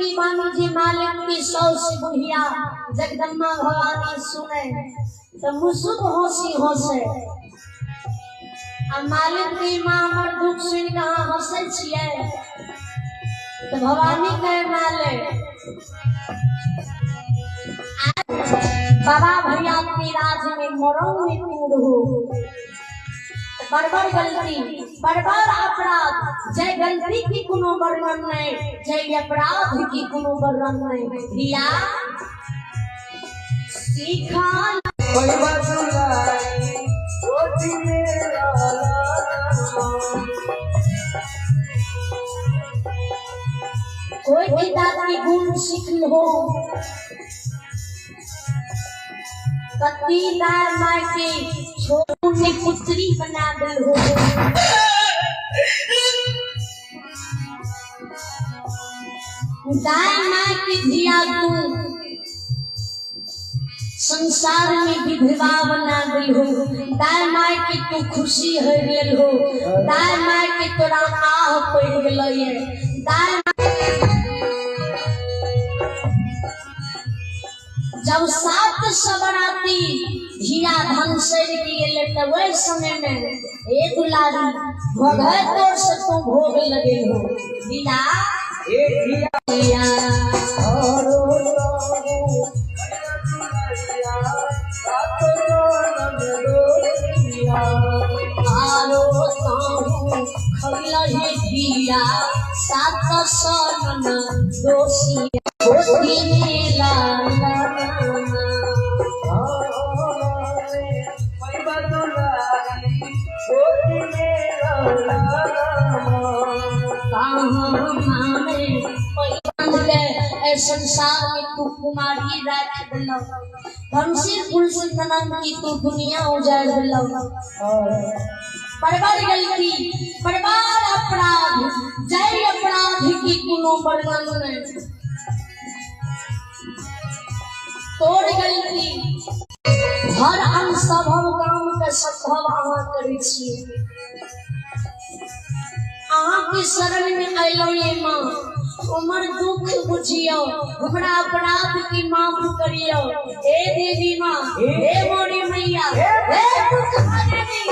की वाणी जी मालिक की सौ से बुढ़िया जगदम्बा भवानी सुने तो मुसुक होशी होसे आ मालिक की माँ हमर दुख सुन कहाँ हंसे छिए तो भवानी कहे मालिक बाबा भैया की राज में मोरों में कूद हो बरबर गलती बरबर अपराध जय गलती की कोनो वर्णन नहीं जय अपराध की कोनो वर्णन नहीं दिया सीखा कोई पिता की गुण सीख लो कती दार माय की छोटी पुत्री बना दे हो दार माय की धिया तू संसार में विधवा बना दी हो दार माय की तू खुशी हो गेल हो दार माय की तोरा आह पड़ गेलो ये दार जब सात सबराती धिया धन से गेले तो वही समय में एक दुलारी भगत तोर से तू भोग लगे हो धिया एक धिया आरो ताहू खगला हे धिया सात सन दोषी होती मेला संसार में तू कुमारी रख दिलो धनशील कुलसिंधनन की तू दुनिया उजाड़ दिलो बर्बाद गलती बर्बाद अपराध जय अपराध की कोनो वर्णन नहीं तोड़ गलती हर अनसभव काम के संभव आवा करी छी आहा की शरण में आइलो ये मां उमर दुख बुझियो हमरा अपराध की माफ करियो हे देवी मां हे मोरी मैया हे दुख हरनी